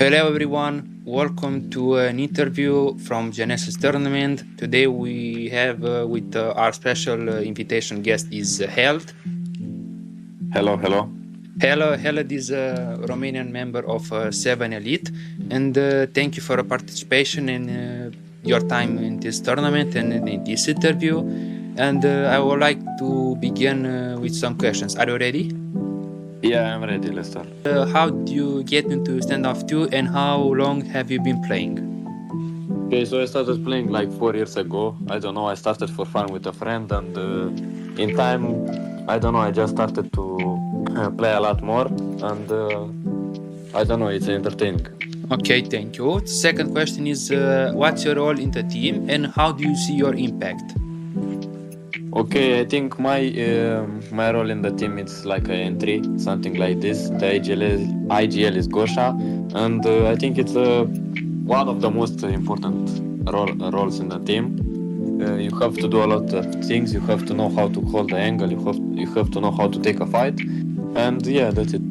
Hello everyone, welcome to an interview from Genesis Tournament. Today we have with our special invitation guest is Haled. Hello. Haled is a Romanian member of 7ELITE, and thank you for your participation and your time in this tournament and in this interview. And I would like to begin with some questions. Are you ready? Yeah, I'm ready. Let's start. How do you get into standoff 2 and how long have you been playing? Okay, so I started playing like 4 years ago. I don't know, I started for fun with a friend, and in time, I don't know, I just started to play a lot more, and I don't know, it's entertaining. Okay, thank you. The second question is what's your role in the team and how do you see your impact? Okay, I think my role in the team is like an entry, something like this. The IGL is Gosha, and I think it's one of the most important roles in the team. You have to do a lot of things. You have to know how to hold the angle. You have to know how to take a fight, and yeah, that's it.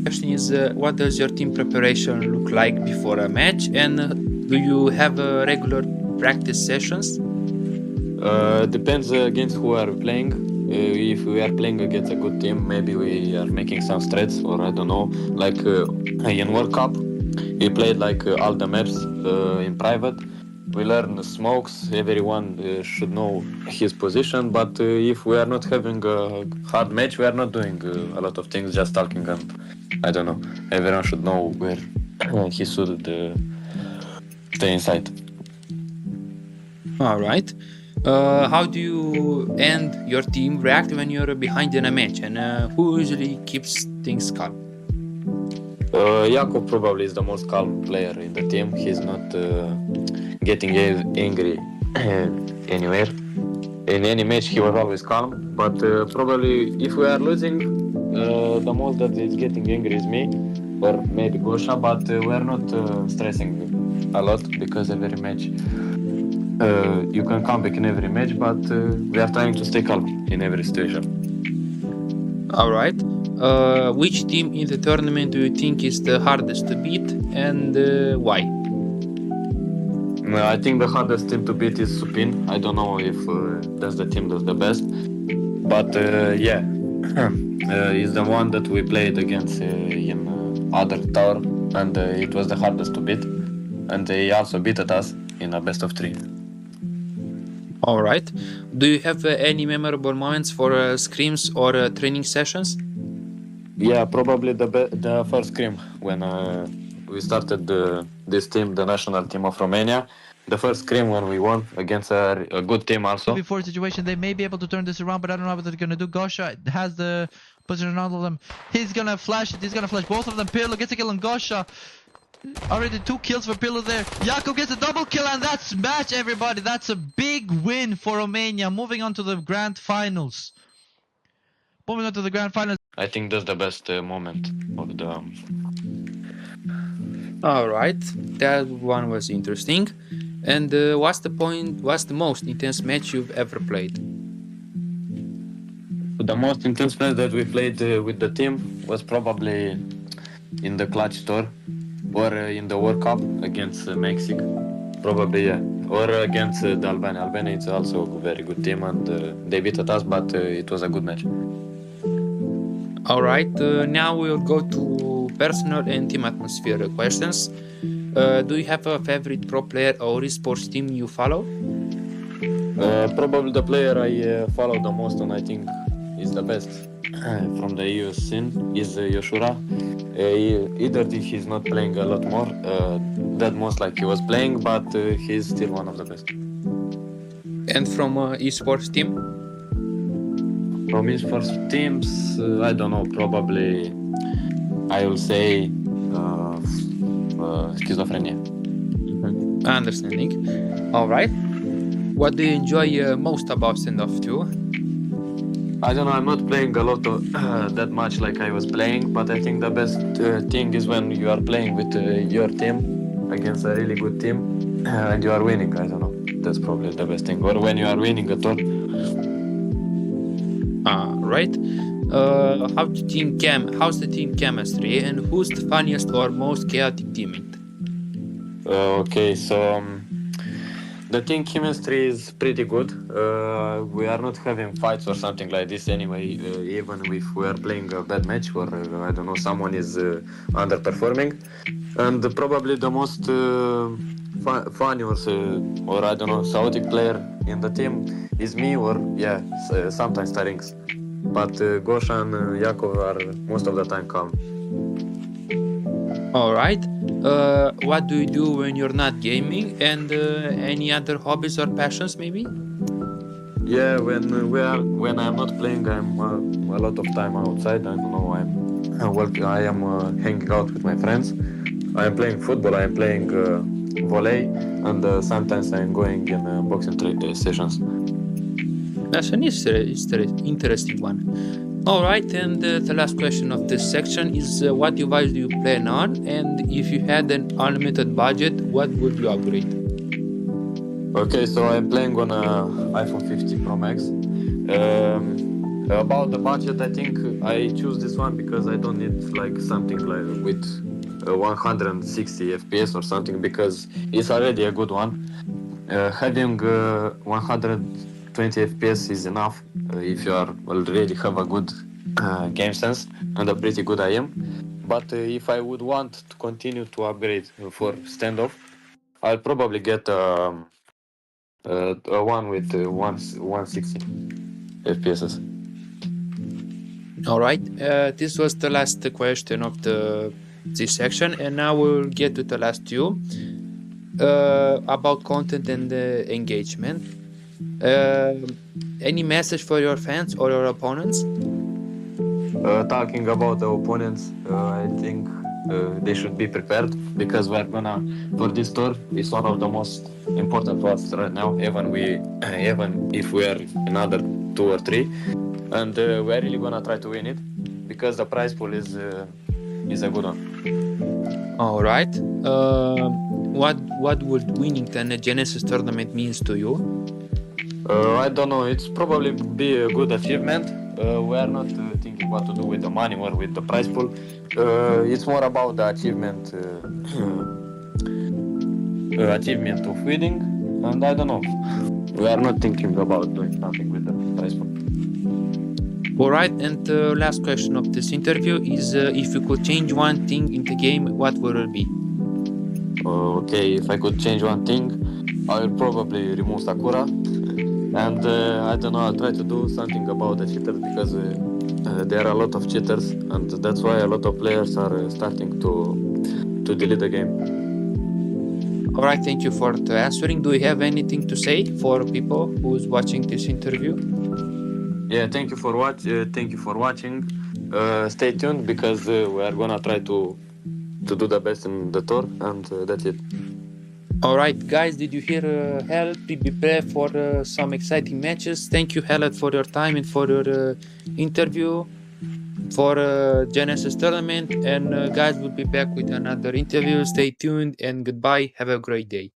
Question is what does your team preparation look like before a match and do you have regular practice sessions? Depends against who are we playing. If we are playing against a good team, maybe we are making some strats, or I don't know. Like in World Cup, we played like all the maps in private. We learn smokes. Everyone should know his position. But if we are not having a hard match, we are not doing a lot of things. Just talking, and I don't know. Everyone should know where he should stay inside. All right. How do you and your team react when you're behind in a match and who usually keeps things calm? Jakob probably is the most calm player in the team. He's not getting angry anywhere. In any match, he was always calm. But probably if we are losing, the most that is getting angry is me, or maybe Gosha. But we are not stressing a lot because every match you can come back in every match. But we are trying to stay calm in every situation. All right. Which team in the tournament do you think is the hardest to beat and why? I think the hardest team to beat is Supin. I don't know if that's the team that's the best, but yeah, it's the one that we played against in other tower, and it was the hardest to beat, and they also beat us in a best of 3. All right. Do you have any memorable moments for scrims or training sessions? Yeah, probably the first scrim when we started this team, the national team of Romania. The first scrim when we won against a good team also. Before situation, they may be able to turn this around, but I don't know what they're gonna do. Gosha has the position on all of them. He's gonna flash it. He's gonna flash both of them. Pirlo gets a kill on Gosha. Already 2 kills for Pirlo there. Jakob gets a double kill, and that's match, everybody. That's a big win for Romania. Moving on to the grand finals. Moving on to the grand finals. I think that's the best moment of the. All right, that one was interesting. And what's the most intense match you've ever played? The most intense match that we played with the team was probably in the clutch tour or in the World Cup against Mexico. Probably, yeah. Or against the Albania. Albania is also a very good team, and they beat us, but it was a good match. All right, now we'll go to personal and team atmosphere questions. Do you have a favorite pro player or esports team you follow? Probably the player I follow the most, and I think is the best from the EU scene is Yoshura. Either he's not playing a lot more, that most like he was playing, but he's still one of the best. And from esports team? From esports teams, I don't know, probably I will say Schizophrenia. Understanding. All right. What do you enjoy most about standoff 2? I don't know, I'm not playing a lot of that much like I was playing, but I think the best thing is when you are playing with your team against a really good team and you are winning. I don't know, that's probably the best thing. Or when you are winning a tour. Right. how's the team chemistry, and who's the funniest or most chaotic teammate? Okay, so the team chemistry is pretty good. We are not having fights or something like this anyway. Even if we are playing a bad match or I don't know, someone is underperforming, and probably the most funny or I don't know, chaotic player in the team is me or yeah, sometimes Starings. But Gosha and Yakov are most of the time calm. All right. What do you do when you're not gaming, and any other hobbies or passions maybe? Yeah, when I'm not playing, I'm a lot of time outside. I don't know. I am hanging out with my friends. I am playing football. I am playing volley, and sometimes I'm going in boxing sessions. That's an interesting one. All right, and the last question of this section is what device do you plan on? And if you had an unlimited budget, what would you upgrade? Okay, so I'm playing on iPhone 50 Pro Max. About the budget, I think I choose this one because I don't need like something like with 160 FPS or something because it's already a good one. Having 120 FPS is enough if you are already have a good game sense and a pretty good IM. But if I would want to continue to upgrade for standoff, I'll probably get a one with 160 FPS. All right, this was the last question of this section, and now we'll get to the last two about content and engagement. Any message for your fans or your opponents? Talking about the opponents, I think they should be prepared because we're gonna for this tour. It's one of the most important for us right now. Even if we are another 2 or 3, and we're really gonna try to win it because the prize pool is a good one. All right. What would winning the Genesis tournament means to you? I don't know. It's probably be a good achievement. We are not thinking what to do with the money or with the prize pool. It's more about the achievement, achievement of winning. And I don't know. We are not thinking about doing something with the prize pool. All right. And the last question of this interview is: if you could change one thing in the game, what would it be? Okay, if I could change one thing, I will probably remove Sakura. And I don't know, I'll try to do something about the cheaters because there are a lot of cheaters, and that's why a lot of players are starting to delete the game. All right, thank you for answering. Do you have anything to say for people who's watching this interview? Yeah, thank you for watching. Stay tuned because we are gonna try to do the best in the tour, and that's it. All right, guys, did you hear Haled? Be prepared for some exciting matches. Thank you, Haled, for your time and for your interview for Genesis tournament. And guys, we'll be back with another interview. Stay tuned and goodbye. Have a great day.